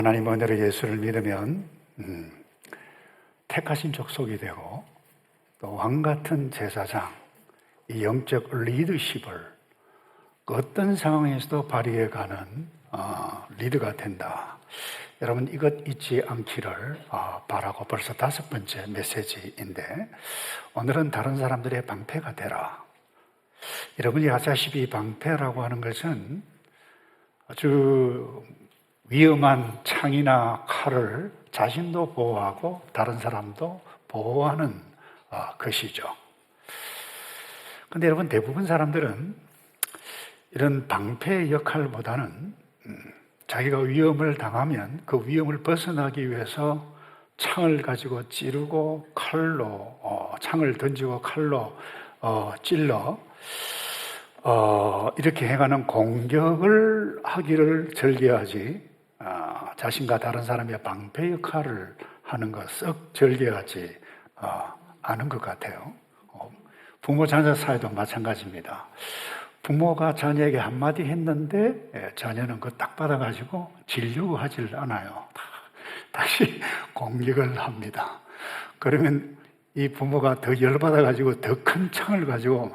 하나님 은혜로 예수를 믿으면 택하신 족속이 되고 또 왕같은 제사장, 이 영적 리더십을 어떤 상황에서도 발휘해가는 리더가 된다. 여러분 이것 잊지 않기를 바라고 벌써 5번째 메시지인데, 오늘은 다른 사람들의 방패가 되라. 여러분이 아시다시피 방패라고 하는 것은 아주 위험한 창이나 칼을 자신도 보호하고 다른 사람도 보호하는 것이죠. 그런데 여러분, 대부분 사람들은 이런 방패의 역할보다는 자기가 위험을 당하면 그 위험을 벗어나기 위해서 창을 가지고 찌르고 칼로 창을 던지고 칼로 찔러 이렇게 행하는 공격을 하기를 즐겨하지, 자신과 다른 사람의 방패 역할을 하는 것 썩 즐겨하지 않은 것 같아요. 부모 자녀 사이도 마찬가지입니다. 부모가 자녀에게 한마디 했는데 자녀는 그거 딱 받아가지고 지려고 하질 않아요. 다시 공격을 합니다. 그러면 이 부모가 더 열받아가지고 더 큰 창을 가지고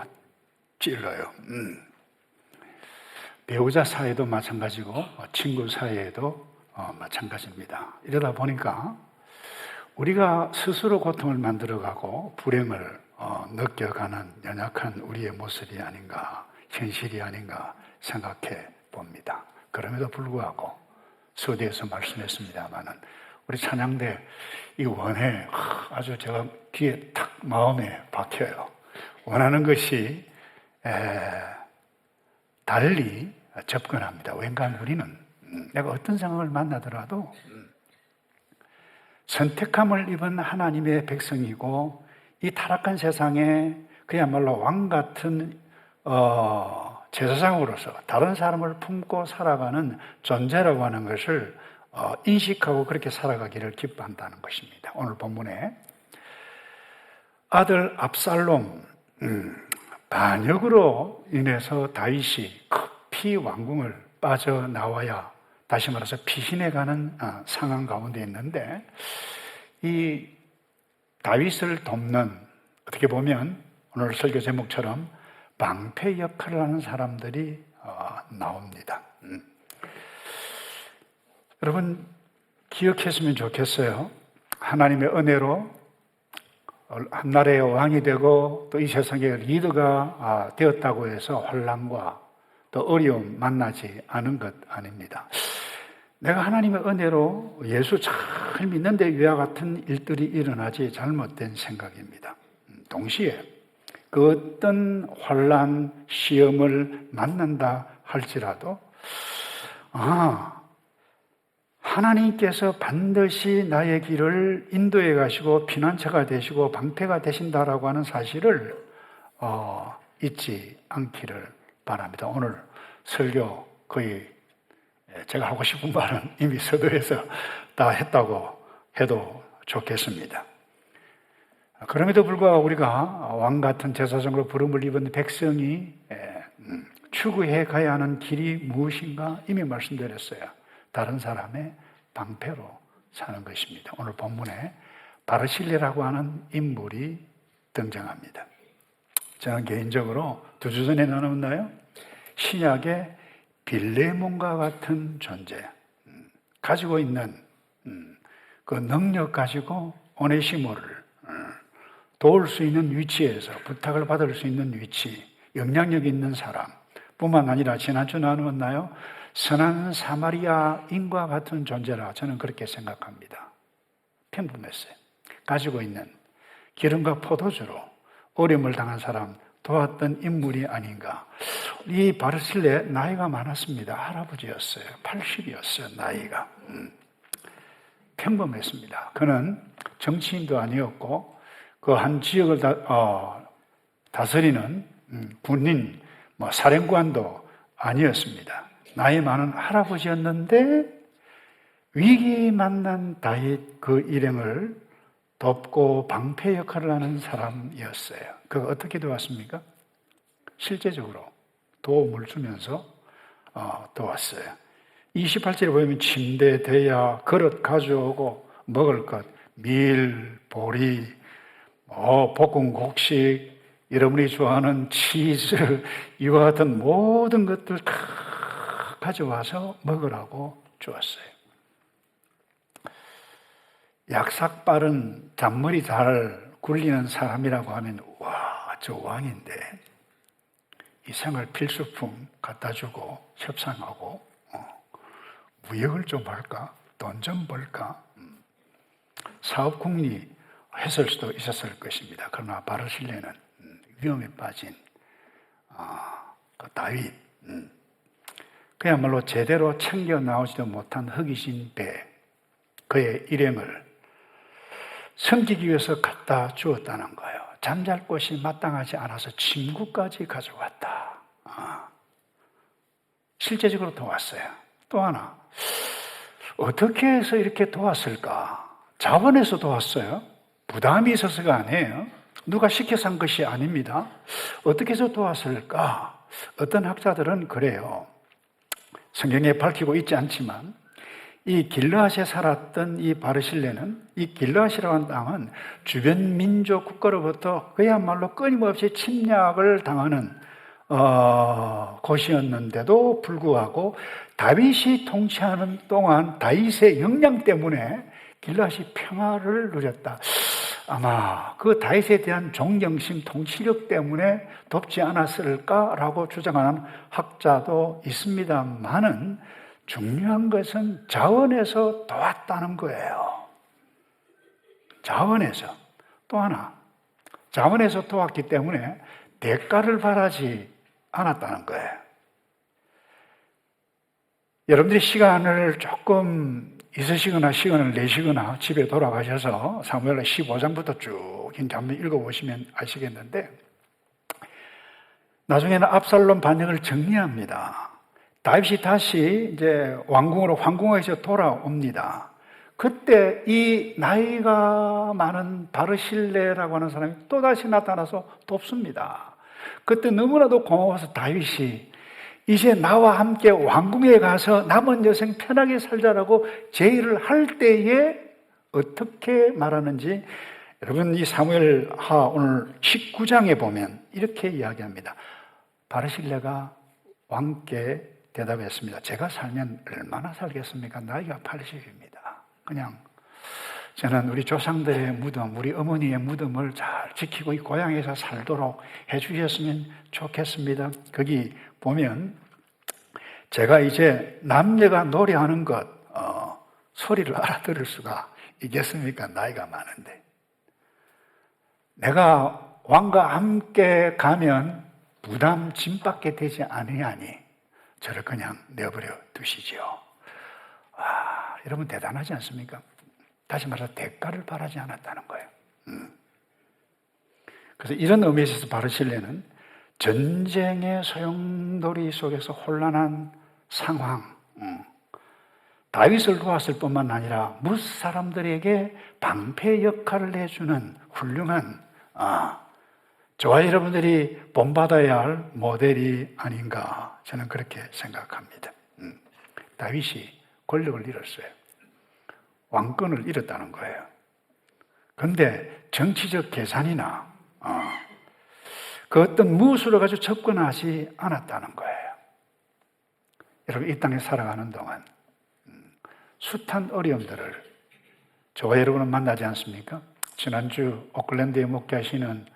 찔러요. 배우자 사이도 마찬가지고 친구 사이에도 마찬가지입니다. 이러다 보니까 우리가 스스로 고통을 만들어가고 불행을 느껴가는 연약한 우리의 모습이 아닌가, 현실이 아닌가 생각해 봅니다. 그럼에도 불구하고 서두에서 말씀했습니다마는 우리 찬양대 이 원해 아주 제가 귀에 탁 마음에 박혀요. 원하는 것이 달리 접근합니다. 왠가 우리는 내가 어떤 상황을 만나더라도 선택함을 입은 하나님의 백성이고, 이 타락한 세상에 그야말로 왕같은 제사장으로서 다른 사람을 품고 살아가는 존재라고 하는 것을 인식하고 그렇게 살아가기를 기뻐한다는 것입니다. 오늘 본문에 아들 압살롬 반역으로 인해서 다윗이 급히 왕궁을 빠져나와야, 다시 말해서 피신해가는 상황 가운데 있는데, 이 다윗을 돕는, 어떻게 보면 오늘 설교 제목처럼 방패 역할을 하는 사람들이 나옵니다. 여러분 기억했으면 좋겠어요. 하나님의 은혜로 한 나라의 왕이 되고 또 이 세상의 리더가 되었다고 해서 환난과 또 어려움 만나지 않은 것 아닙니다. 내가 하나님의 은혜로 예수 잘 믿는데 위와 같은 일들이 일어나지 잘못된 생각입니다. 동시에 그 어떤 환난, 시험을 만난다 할지라도 하나님께서 반드시 나의 길을 인도해 가시고 피난처가 되시고 방패가 되신다라고 하는 사실을 잊지 않기를 바랍니다. 오늘 설교 거의 제가 하고 싶은 말은 이미 서두에서 다 했다고 해도 좋겠습니다. 그럼에도 불구하고 우리가 왕같은 제사장으로 부름을 입은 백성이 추구해 가야 하는 길이 무엇인가 이미 말씀드렸어요. 다른 사람의 방패로 사는 것입니다. 오늘 본문에 바르실레라고 하는 인물이 등장합니다. 저는 개인적으로 2주 전에 나눴나요? 신약의 빌레몬과 같은 존재, 가지고 있는 그 능력 가지고 오네시모를 도울 수 있는 위치에서 부탁을 받을 수 있는 위치, 영향력 있는 사람 뿐만 아니라 지난주 나누었나요? 선한 사마리아인과 같은 존재라 저는 그렇게 생각합니다. 평범했어요. 가지고 있는 기름과 포도주로 어려움을 당한 사람 도왔던 인물이 아닌가. 이 바르실레 나이가 많았습니다. 할아버지였어요. 80이었어요. 나이가. 평범했습니다. 그는 정치인도 아니었고 그 한 지역을 다스리는 군인, 사령관도 아니었습니다. 나이 많은 할아버지였는데 위기 만난 다윗 그 일행을 돕고 방패 역할을 하는 사람이었어요. 그가 어떻게 도왔습니까? 실제적으로 도움을 주면서 도왔어요. 28절에 보면 침대, 대야, 그릇 가져오고 먹을 것, 밀, 보리, 볶은 곡식, 여러분이 좋아하는 치즈, 이와 같은 모든 것들 다 가져와서 먹으라고 주었어요. 약삭 빠른 잔머리 잘 굴리는 사람이라고 하면 와, 저 왕인데 이 생활 필수품 갖다 주고 협상하고 무역을 좀 할까? 돈 좀 벌까? 사업 궁리 했을 수도 있었을 것입니다. 그러나 바르실레는 위험에 빠진 그 다윗, 그야말로 제대로 챙겨 나오지도 못한 흑이신 배, 그의 일행을 섬기기 위해서 갖다 주었다는 거예요. 잠잘 곳이 마땅하지 않아서 침구까지 가져왔다. 실제적으로 도왔어요. 또 하나, 어떻게 해서 이렇게 도왔을까? 자원해서 도왔어요. 부담이 있어서가 아니에요. 누가 시켜서 한 것이 아닙니다. 어떻게 해서 도왔을까? 어떤 학자들은 그래요. 성경에 밝히고 있지 않지만 이 길르앗에 살았던 이 바르실레는, 이 길르앗이라고 하는 땅은 주변 민족 국가로부터 그야말로 끊임없이 침략을 당하는 곳이었는데도 불구하고 다윗이 통치하는 동안 다윗의 역량 때문에 길르앗이 평화를 누렸다. 아마 그 다윗에 대한 존경심, 통치력 때문에 돕지 않았을까라고 주장하는 학자도 있습니다만은 중요한 것은 자원에서 도왔다는 거예요. 자원에서. 또 하나, 자원에서 도왔기 때문에 대가를 바라지 않았다는 거예요. 여러분들이 시간을 조금 있으시거나 시간을 내시거나 집에 돌아가셔서 사무엘하 15장부터 쭉 한번 읽어보시면 아시겠는데, 나중에는 압살롬 반역을 정리합니다. 다윗이 다시 이제 왕궁으로 황궁에서 돌아옵니다. 그때 이 나이가 많은 바르실레라고 하는 사람이 또다시 나타나서 돕습니다. 그때 너무나도 고마워서 다윗이 이제 나와 함께 왕궁에 가서 남은 여생 편하게 살자라고 제의를 할 때에 어떻게 말하는지, 여러분 이 사무엘하 오늘 19장에 보면 이렇게 이야기합니다. 바르실레가 왕께 대답했습니다. 제가 살면 얼마나 살겠습니까? 나이가 80입니다. 그냥 저는 우리 조상들의 무덤, 우리 어머니의 무덤을 잘 지키고 이 고향에서 살도록 해주셨으면 좋겠습니다. 거기 보면 제가 이제 남녀가 노래하는 것 소리를 알아들을 수가 있겠습니까? 나이가 많은데. 내가 왕과 함께 가면 부담 짐밖에 되지 아니하니 저를 그냥 내버려 두시지요. 여러분 대단하지 않습니까? 다시 말해서 대가를 바라지 않았다는 거예요. 그래서 이런 의미에서 바르실레는 전쟁의 소용돌이 속에서 혼란한 상황, 다윗을 도왔을 뿐만 아니라 뭇 사람들에게 방패 역할을 해주는 훌륭한 저와 여러분들이 본받아야 할 모델이 아닌가 저는 그렇게 생각합니다. 다윗이 권력을 잃었어요. 왕권을 잃었다는 거예요. 그런데 정치적 계산이나 그 어떤 무엇으로 가지고 접근하지 않았다는 거예요. 여러분 이 땅에 살아가는 동안 숱한 어려움들을 저와 여러분은 만나지 않습니까? 지난주 오클랜드에 목회하시는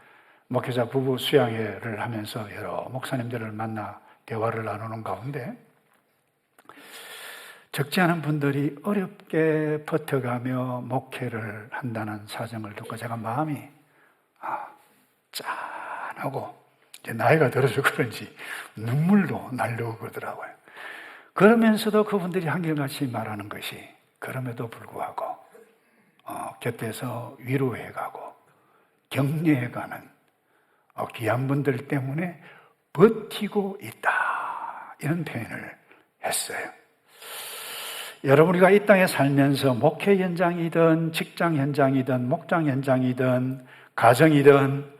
목회자 부부 수양회를 하면서 여러 목사님들을 만나 대화를 나누는 가운데 적지 않은 분들이 어렵게 버텨가며 목회를 한다는 사정을 듣고 제가 마음이 짠하고 이제 나이가 들어서 그런지 눈물도 날려오고 그러더라고요. 그러면서도 그분들이 한결같이 말하는 것이 그럼에도 불구하고 곁에서 위로해가고 격려해가는 귀한 분들 때문에 버티고 있다, 이런 표현을 했어요. 여러분 우리가 이 땅에 살면서 목회 현장이든 직장 현장이든 목장 현장이든 가정이든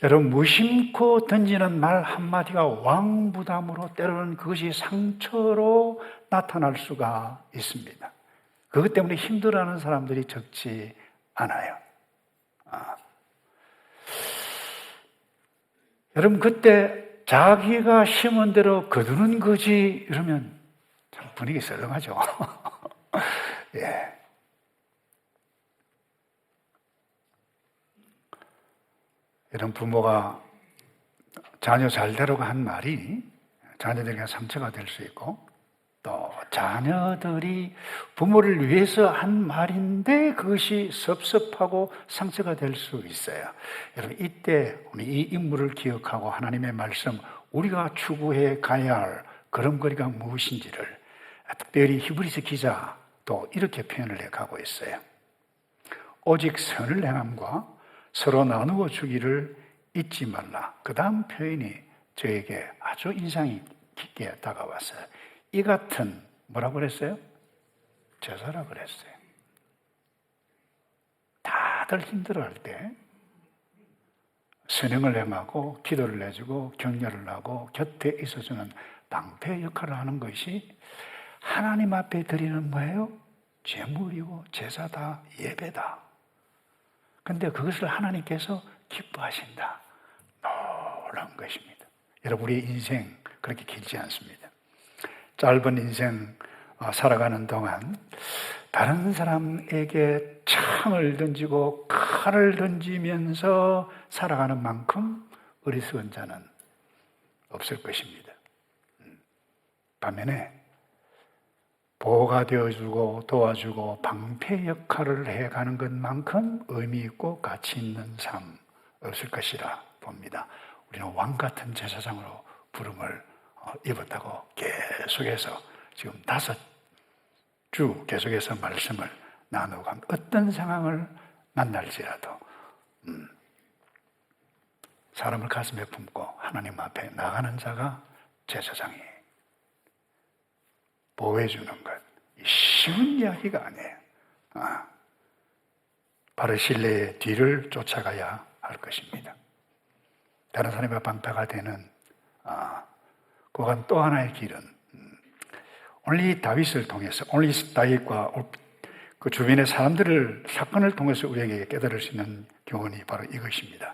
여러분 무심코 던지는 말 한마디가 왕부담으로 때로는 그것이 상처로 나타날 수가 있습니다. 그것 때문에 힘들어하는 사람들이 적지 않아요. 여러분, 그때 자기가 심은 대로 거두는 거지 이러면 참 분위기 썰렁하죠. 예. 이런 부모가 자녀 잘 되라고 한 말이 자녀들에게 상처가 될 수 있고, 또 자녀들이 부모를 위해서 한 말인데 그것이 섭섭하고 상처가 될 수 있어요. 여러분, 이때 우리 이 인물을 기억하고 하나님의 말씀, 우리가 추구해 가야 할 걸음걸이가 무엇인지를 특별히 히브리서 기자도 이렇게 표현을 해가고 있어요. 오직 선을 행함과 서로 나누어 주기를 잊지 말라. 그 다음 표현이 저에게 아주 인상이 깊게 다가왔어요. 이 같은 뭐라고 그랬어요? 제사라고 그랬어요. 다들 힘들어할 때 선행을 행하고 기도를 해주고 격려를 하고 곁에 있어주는 방패 역할을 하는 것이 하나님 앞에 드리는 뭐예요? 제물이고 제사다, 예배다. 그런데 그것을 하나님께서 기뻐하신다. 놀라운 것입니다. 여러분, 우리의 인생 그렇게 길지 않습니다. 짧은 인생 살아가는 동안 다른 사람에게 창을 던지고 칼을 던지면서 살아가는 만큼 어리석은 자는 없을 것입니다. 반면에 보호가 되어주고 도와주고 방패 역할을 해가는 것만큼 의미 있고 가치 있는 삶 없을 것이라 봅니다. 우리는 왕 같은 제사장으로 부름을 입었다고 계속해서 지금 5주 계속해서 말씀을 나누고 합니다. 어떤 상황을 만날지라도 사람을 가슴에 품고 하나님 앞에 나가는 자가 제사장이에요. 보호해주는 것, 쉬운 이야기가 아니에요. 바로 신뢰의 뒤를 쫓아가야 할 것입니다. 다른 사람의 방패가 되는 그건 또 하나의 길은 오늘 이 다윗을 통해서, 오늘 이 다윗과 그 주변의 사람들을 사건을 통해서 우리에게 깨달을 수 있는 교훈이 바로 이것입니다.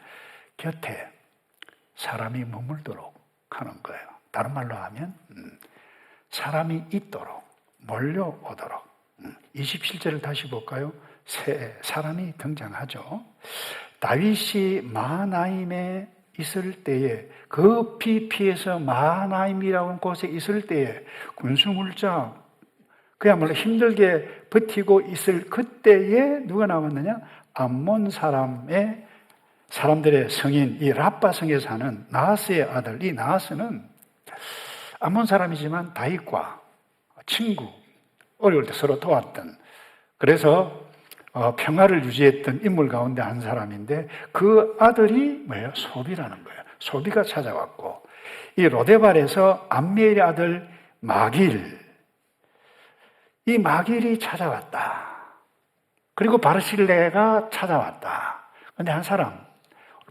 곁에 사람이 머물도록 하는 거예요. 다른 말로 하면 사람이 있도록, 몰려오도록. 27절을 다시 볼까요? 새 사람이 등장하죠. 다윗이 마하나임에 있을 때에, 급히 피해서 마하나임이라고 하는 곳에 있을 때에 군수물자 그야말로 힘들게 버티고 있을 그때에 누가 나왔느냐? 암몬 사람들의 성인, 이 라빠성에 사는 나하스의 아들, 이 나하스는 암몬 사람이지만 다윗과 친구, 어려울 때 서로 도왔던, 그래서 평화를 유지했던 인물 가운데 한 사람인데 그 아들이 뭐예요? 소비라는 거예요. 소비가 찾아왔고, 이 로데발에서 암미엘의 아들 마길, 이 마길이 찾아왔다. 그리고 바르실레가 찾아왔다. 그런데 한 사람,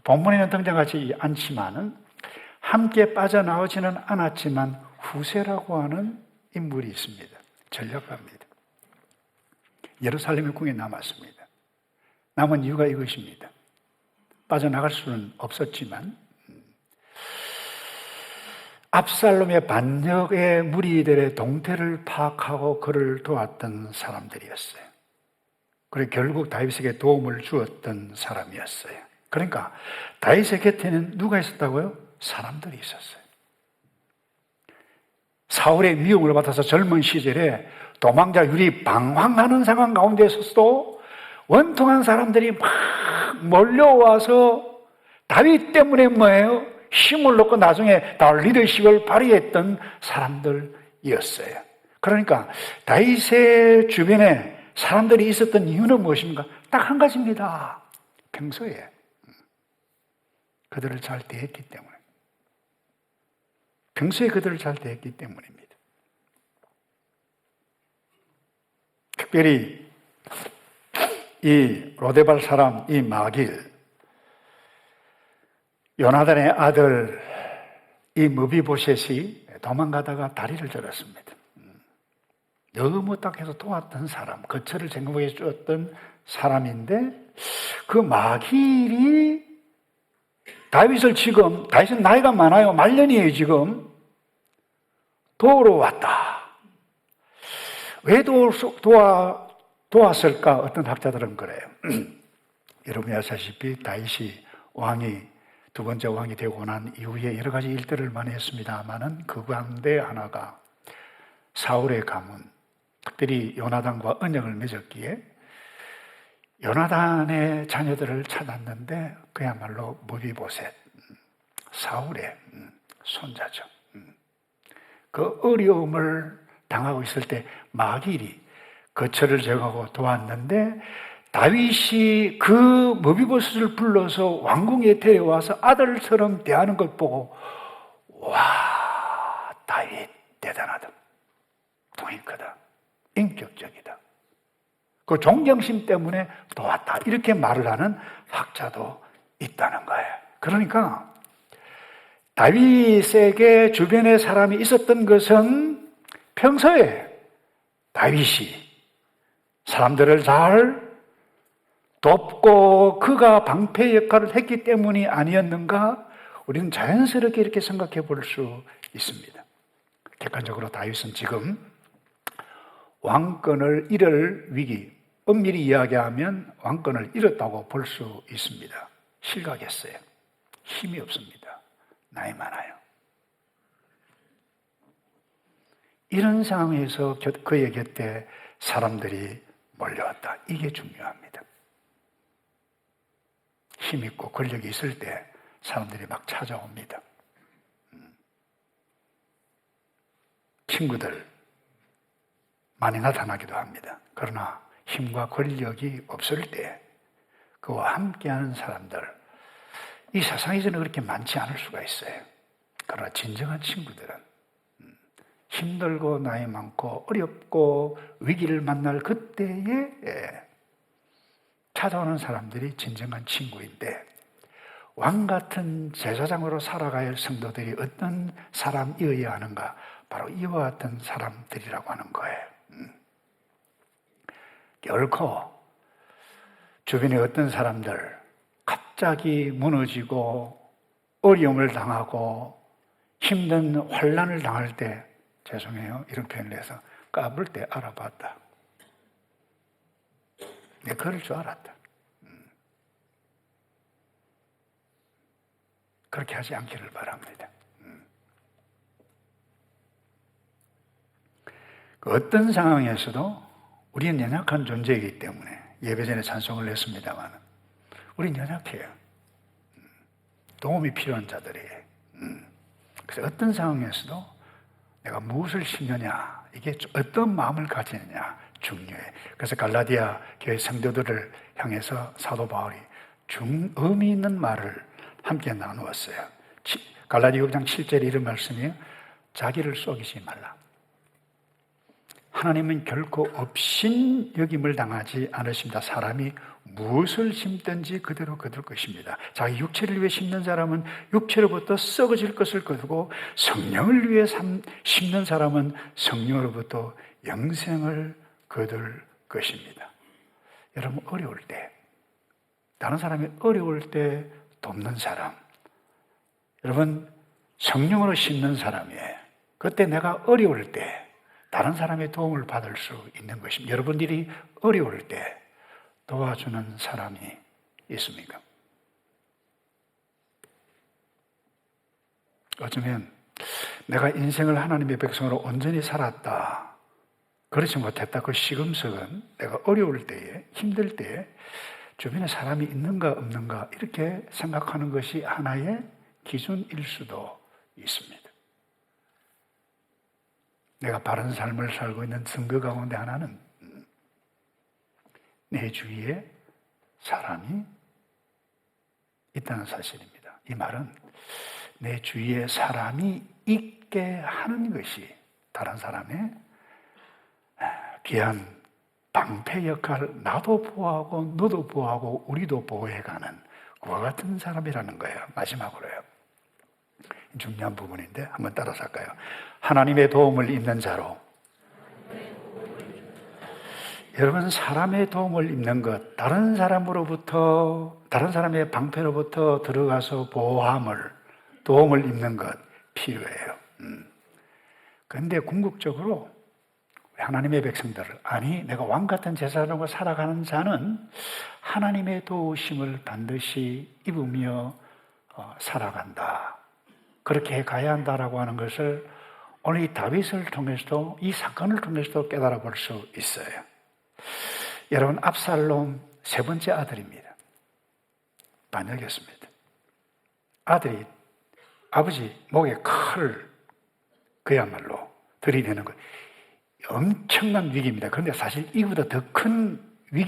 본문에는 등장하지 않지만은 함께 빠져나오지는 않았지만 후세라고 하는 인물이 있습니다. 전력합니다. 예루살렘의 궁에 남았습니다. 남은 이유가 이것입니다. 빠져나갈 수는 없었지만 압살롬의 반역의 무리들의 동태를 파악하고 그를 도왔던 사람들이었어요. 그리고 결국 다윗에게 도움을 주었던 사람이었어요. 그러니까 다윗의 곁에는 누가 있었다고요? 사람들이 있었어요. 사울의 미움을 받아서 젊은 시절에 도망자 율이 방황하는 상황 가운데서도 원통한 사람들이 막 몰려와서 다윗 때문에 뭐예요? 힘을 얻고 나중에 다윗 리더십을 발휘했던 사람들이었어요. 그러니까 다윗의 주변에 사람들이 있었던 이유는 무엇입니까? 딱 한 가지입니다. 평소에 그들을 잘 대했기 때문에. 평소에 그들을 잘 대했기 때문입니다. 특별히 이 로데발 사람, 이 마길, 요나단의 아들 이 무비보셋이 도망가다가 다리를 절었습니다. 너무 딱해서 도왔던 사람, 거처를 정복해 주었던 사람인데 그 마길이 다윗은 나이가 많아요. 말년이에요, 지금. 도우러 왔다. 왜 도왔을까? 어떤 학자들은 그래요. 여러분이 아시다시피 다윗이 두 번째 왕이 되고 난 이후에 여러 가지 일들을 많이 했습니다만은 그 가운데 하나가 사울의 가문, 특별히 요나단과 언약을 맺었기에 요나단의 자녀들을 찾았는데 그야말로 무비보셋, 사울의 손자죠. 그 어려움을 당하고 있을 때 마길이 거처를 정하고 도왔는데 다윗이 그 무비보셋을 불러서 왕궁에 데려와서 아들처럼 대하는 것 보고 와, 다윗 대단하다. 돈이 크다. 인격적이다. 그 존경심 때문에 도왔다. 이렇게 말을 하는 학자도 있다는 거예요. 그러니까 다윗에게 주변에 사람이 있었던 것은 평소에 다윗이 사람들을 잘 돕고 그가 방패 역할을 했기 때문이 아니었는가? 우리는 자연스럽게 이렇게 생각해 볼 수 있습니다. 객관적으로 다윗은 지금 왕권을 잃을 위기, 엄밀히 이야기하면 왕권을 잃었다고 볼 수 있습니다. 실각했어요. 힘이 없습니다. 나이 많아요. 이런 상황에서 그의 곁에 사람들이 몰려왔다. 이게 중요합니다. 힘 있고 권력이 있을 때 사람들이 막 찾아옵니다. 친구들 많이 나타나기도 합니다. 그러나 힘과 권력이 없을 때 그와 함께하는 사람들, 이 세상에서는 그렇게 많지 않을 수가 있어요. 그러나 진정한 친구들은 힘들고 나이 많고 어렵고 위기를 만날 그때에 찾아오는 사람들이 진정한 친구인데, 왕 같은 제사장으로 살아가야 할 성도들이 어떤 사람이어야 하는가? 바로 이와 같은 사람들이라고 하는 거예요. 결코 주변에 어떤 사람들 갑자기 무너지고 어려움을 당하고 힘든 환난을 당할 때, 죄송해요, 이런 표현을 해서 까불 때 알아봤다. 내가 그럴 줄 알았다. 그렇게 하지 않기를 바랍니다. 그 어떤 상황에서도 우리는 연약한 존재이기 때문에, 예배 전에 찬송을 했습니다만 우리는 연약해요. 도움이 필요한 자들이에요. 그래서 어떤 상황에서도 내가 무엇을 심느냐, 이게 어떤 마음을 가지느냐 중요해. 그래서 갈라디아 교회 성도들을 향해서 사도 바울이 의미 있는 말을 함께 나누었어요. 갈라디아 6장 7절에 이런 말씀이에요. 자기를 속이지 말라. 하나님은 결코 업신 여김을 당하지 않으십니다. 사람이 무엇을 심든지 그대로 거둘 것입니다. 자기 육체를 위해 심는 사람은 육체로부터 썩어질 것을 거두고, 성령을 위해 심는 사람은 성령으로부터 영생을 거둘 것입니다. 여러분, 어려울 때, 다른 사람이 어려울 때 돕는 사람, 여러분 성령으로 심는 사람이에요. 그때 내가 어려울 때 다른 사람의 도움을 받을 수 있는 것입니다. 여러분들이 어려울 때 도와주는 사람이 있습니까? 어쩌면 내가 인생을 하나님의 백성으로 온전히 살았다, 그렇지 못했다, 그 시금석은 내가 어려울 때에, 힘들 때에 주변에 사람이 있는가 없는가 이렇게 생각하는 것이 하나의 기준일 수도 있습니다. 내가 바른 삶을 살고 있는 증거 가운데 하나는 내 주위에 사람이 있다는 사실입니다. 이 말은 내 주위에 사람이 있게 하는 것이 다른 사람의 귀한 방패 역할을 나도 보호하고 너도 보호하고 우리도 보호해가는 그와 같은 사람이라는 거예요. 마지막으로요, 중요한 부분인데 한번 따라서 할까요? 하나님의 도움을 입는 자로 여러분, 사람의 도움을 입는 것, 다른 사람의 방패로부터 들어가서 도움을 입는 것 필요해요. 그런데 궁극적으로 하나님의 백성들, 아니 내가 왕 같은 제사장으로 살아가는 자는 하나님의 도우심을 반드시 입으며 살아간다. 그렇게 가야 한다라고 하는 것을 오늘 이 다윗을 통해서도, 이 사건을 통해서도 깨달아 볼 수 있어요. 여러분, 압살롬 세 번째 아들입니다. 반역이었습니다. 아들이 아버지 목에 칼을 그야말로 들이대는 것, 엄청난 위기입니다. 그런데 사실 이보다 더 큰 위기,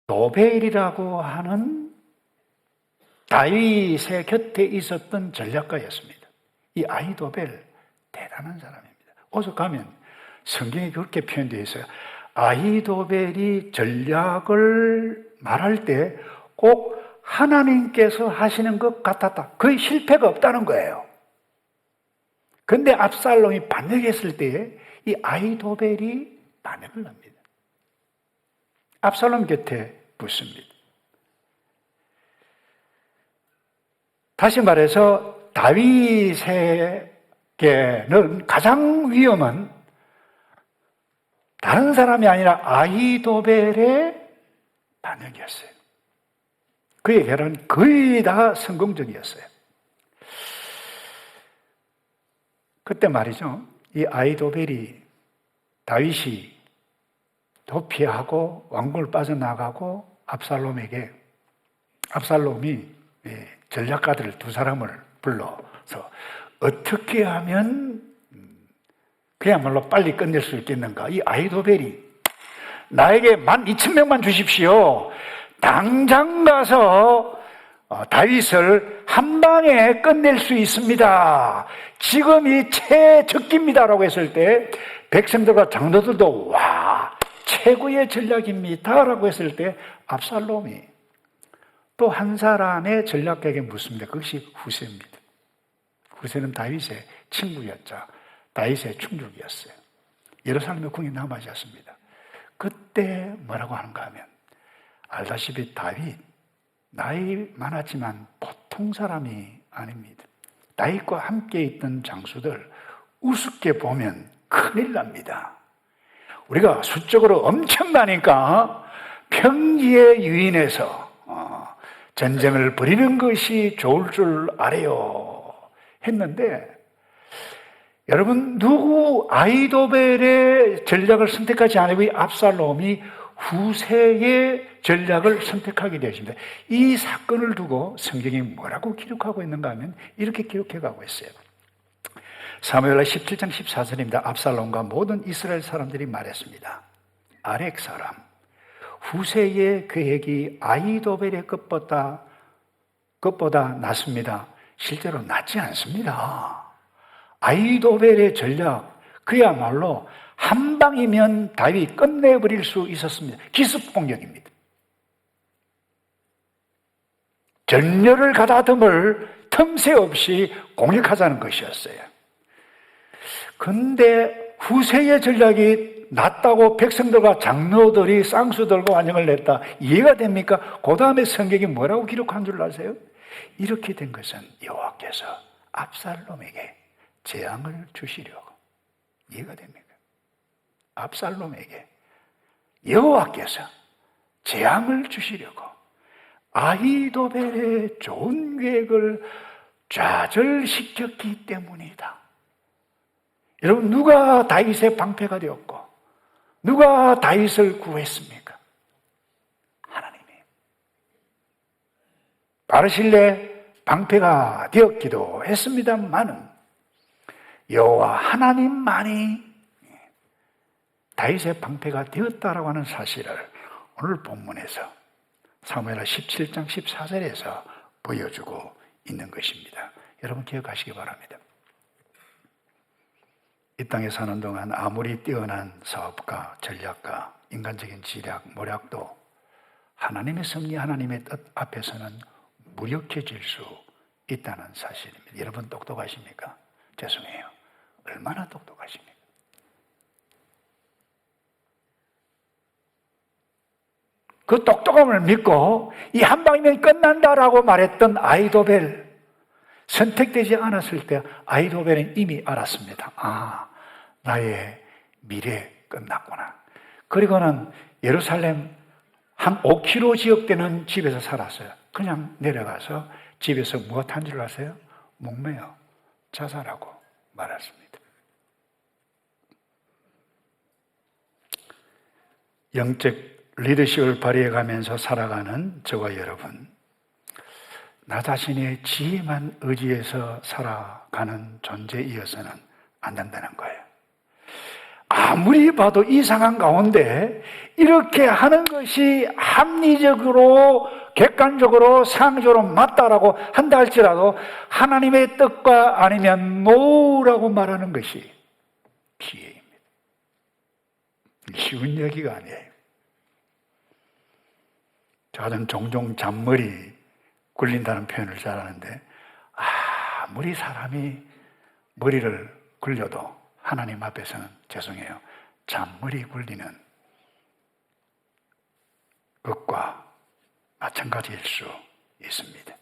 노벨이라고 하는 다윗의 곁에 있었던 전략가였습니다. 이 아히도벨, 대단한 사람입니다. 어서 가면 성경에 그렇게 표현되어 있어요. 아히도벨이 전략을 말할 때 꼭 하나님께서 하시는 것 같았다. 거의 실패가 없다는 거예요. 그런데 압살롬이 반역했을 때에 이 아히도벨이 반역을 합니다. 압살롬 곁에 붙습니다. 다시 말해서 다윗에게는 가장 위험은 다른 사람이 아니라 아히도벨의 반역이었어요. 그의 계략은 거의 다 성공적이었어요. 그때 말이죠, 이 아히도벨이 다윗이 도피하고 왕궁을 빠져나가고 압살롬이 전략가들 두 사람을 불러서 어떻게 하면 그야말로 빨리 끝낼 수 있겠는가. 이 아히도벨이 나에게 12,000명만 주십시오. 당장 가서 다윗을 한 방에 끝낼 수 있습니다. 지금이 최적기입니다라고 했을 때 백성들과 장로들도 와, 최고의 전략입니다 라고 했을 때 압살롬이 또 한 사람의 전략가에게 묻습니다. 그것이 후세입니다. 후세는 다윗의 친구였죠. 다윗의 충족이었어요. 예루살렘의 궁에 남아있지 않습니다. 그때 뭐라고 하는가 하면, 알다시피 다윗 나이 많았지만 보통 사람이 아닙니다. 다윗과 함께 있던 장수들 우습게 보면 큰일 납니다. 우리가 수적으로 엄청나니까 평지에 유인해서 전쟁을 벌이는 것이 좋을 줄 알아요 했는데, 여러분, 아히도벨의 전략을 선택하지 않고 이 압살롬이 후세의 전략을 선택하게 되었습니다. 이 사건을 두고 성경이 뭐라고 기록하고 있는가 하면 이렇게 기록해 가고 있어요. 사무엘하 17장 14절입니다. 압살롬과 모든 이스라엘 사람들이 말했습니다. 아렉 사람 후세의 계획이 아히도벨의 것보다 낫습니다. 실제로 낫지 않습니다. 아히도벨의 전략, 그야말로 한 방이면 다윗이 끝내버릴 수 있었습니다. 기습 공격입니다. 전열을 가다듬을 틈새 없이 공격하자는 것이었어요. 그런데 후세의 전략이 낫다고 백성들과 장로들이 쌍수들과 환영을 냈다. 이해가 됩니까? 그 다음에 성경이 뭐라고 기록한 줄 아세요? 이렇게 된 것은 여호와께서 압살롬에게 재앙을 주시려고. 이해가 됩니까? 압살롬에게 여호와께서 재앙을 주시려고 아히도벨의 좋은 계획을 좌절시켰기 때문이다. 여러분, 누가 다윗의 방패가 되었고 누가 다윗을 구했습니까? 하나님이. 바르실레 방패가 되었기도 했습니다만은 여호와 하나님만이 다윗의 방패가 되었다라고 하는 사실을 오늘 본문에서 사무엘하 17장 14절에서 보여주고 있는 것입니다. 여러분 기억하시기 바랍니다. 이 땅에 사는 동안 아무리 뛰어난 사업가, 전략가, 인간적인 지략, 모략도 하나님의 섭리, 하나님의 뜻 앞에서는 무력해질 수 있다는 사실입니다. 여러분 똑똑하십니까? 죄송해요. 얼마나 똑똑하십니까? 그 똑똑함을 믿고 이 한 방이면 끝난다라고 말했던 아이도벨, 선택되지 않았을 때 아이도벨은 이미 알았습니다. 아, 나의 미래 끝났구나. 그리고는 예루살렘 한 5km 지역 되는 집에서 살았어요. 그냥 내려가서 집에서 무엇한 줄 아세요? 목매어 자살하고 말았습니다. 영적 리더십을 발휘해 가면서 살아가는 저와 여러분, 나 자신의 지혜만 의지해서 살아가는 존재이어서는 안 된다는 거예요. 아무리 봐도 이 상황 가운데 이렇게 하는 것이 합리적으로, 객관적으로, 상식적으로 맞다라고 한다 할지라도 하나님의 뜻과 아니면 노라고 말하는 것이 기회입니다. 쉬운 얘기가 아니에요. 저는 종종 잔머리 굴린다는 표현을 잘하는데, 아무리 사람이 머리를 굴려도 하나님 앞에서는 죄송해요, 잔머리 굴리는 것과 마찬가지일 수 있습니다.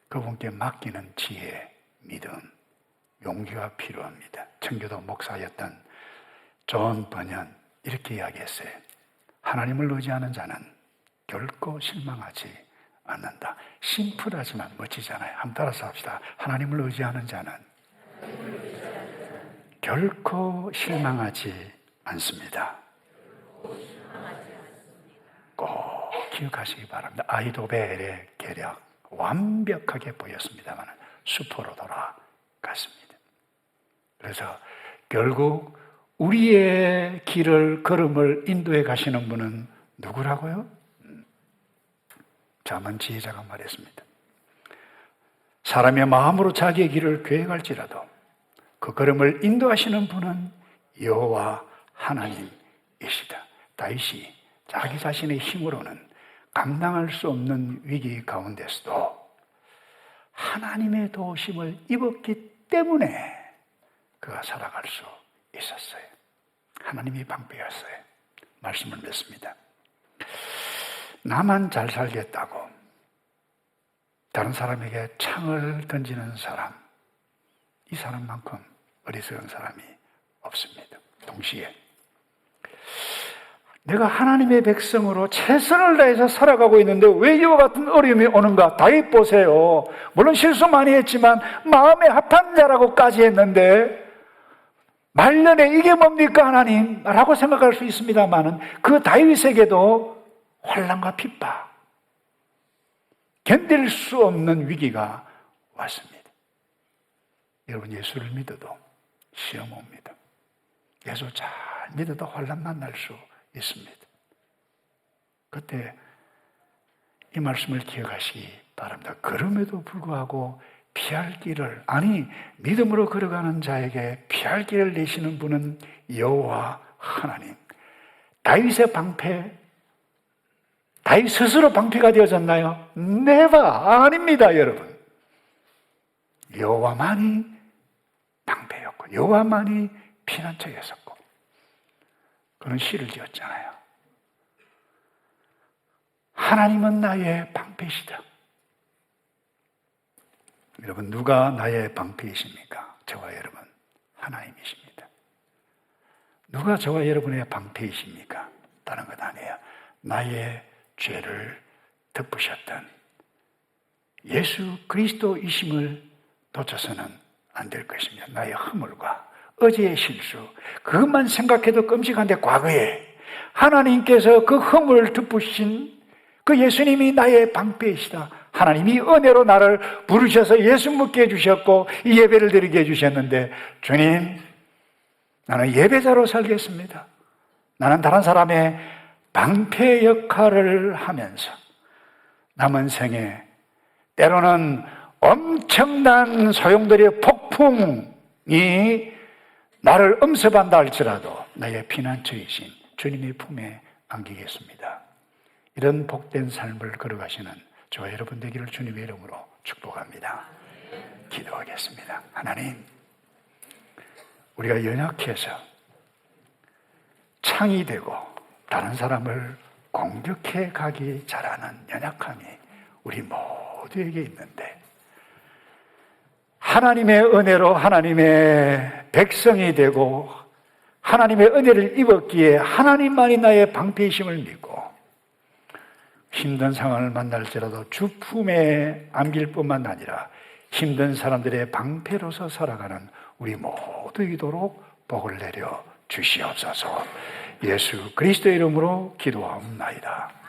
그분께 맡기는 지혜, 믿음, 용기가 필요합니다. 청교도 목사였던 존 버년 이렇게 이야기했어요. 하나님을 의지하는 자는 결코 실망하지 않는다. 심플하지만 멋지잖아요. 한번 따라서 합시다. 하나님을 의지하는 자는 결코 실망하지 않습니다. 꼭 기억하시기 바랍니다. 아이도벨의 계략 완벽하게 보였습니다만 수포로 돌아갔습니다. 그래서 결국 우리의 길을, 걸음을 인도해 가시는 분은 누구라고요? 잠언 지혜자가 말했습니다. 사람의 마음으로 자기의 길을 계획할지라도 그 걸음을 인도하시는 분은 여호와 하나님이시다. 다윗이 자기 자신의 힘으로는 감당할 수 없는 위기 가운데서도 하나님의 도우심을 입었기 때문에 그가 살아갈 수 있었어요. 하나님이 방패였어요. 말씀을 맺습니다. 나만 잘 살겠다고 다른 사람에게 창을 던지는 사람, 이 사람만큼 어리석은 사람이 없습니다. 동시에 내가 하나님의 백성으로 최선을 다해서 살아가고 있는데 왜 이와 같은 어려움이 오는가? 다윗 보세요. 물론 실수 많이 했지만 마음에 합한 자라고까지 했는데 말년에 이게 뭡니까 하나님? 라고 생각할 수 있습니다만 그 다윗에게도 환난과 핍박, 견딜 수 없는 위기가 왔습니다. 여러분, 예수를 믿어도 시험 옵니다. 예수 잘 믿어도 환난 만날 수 있습니다. 그때 이 말씀을 기억하시기 바랍니다. 그럼에도 불구하고 피할 길을, 아니 믿음으로 걸어가는 자에게 피할 길을 내시는 분은 여호와 하나님. 다윗의 방패, 다윗 스스로 방패가 되어졌나요? never, 아닙니다 여러분. 여호와만이 방패였고 여호와만이 피난처였었고 그는 시를 지었잖아요. 하나님은 나의 방패시다. 여러분, 누가 나의 방패이십니까? 저와 여러분, 하나님이십니다. 누가 저와 여러분의 방패이십니까? 다른 것 아니에요. 나의 죄를 덮으셨던 예수 그리스도이심을 놓쳐서는 안 될 것입니다. 나의 허물과 어제의 실수, 그것만 생각해도 끔찍한데 과거에 하나님께서 그 허물을 덮으신 그 예수님이 나의 방패이시다. 하나님이 은혜로 나를 부르셔서 예수 묻게 해주셨고 이 예배를 드리게 해주셨는데, 주님, 나는 예배자로 살겠습니다. 나는 다른 사람의 방패 역할을 하면서 남은 생에 때로는 엄청난 소용돌이의 폭풍이 나를 엄습한다 할지라도 나의 피난처이신 주님의 품에 안기겠습니다. 이런 복된 삶을 걸어가시는 저와 여러분 되기를 주님의 이름으로 축복합니다. 기도하겠습니다. 하나님, 우리가 연약해서 창이 되고 다른 사람을 공격해 가기 잘하는 연약함이 우리 모두에게 있는데, 하나님의 은혜로 하나님의 백성이 되고 하나님의 은혜를 입었기에 하나님만이 나의 방패이심을 믿고 힘든 상황을 만날지라도 주 품에 안길 뿐만 아니라 힘든 사람들의 방패로서 살아가는 우리 모두이도록 복을 내려 주시옵소서. 예수 그리스도의 이름으로 기도하옵나이다.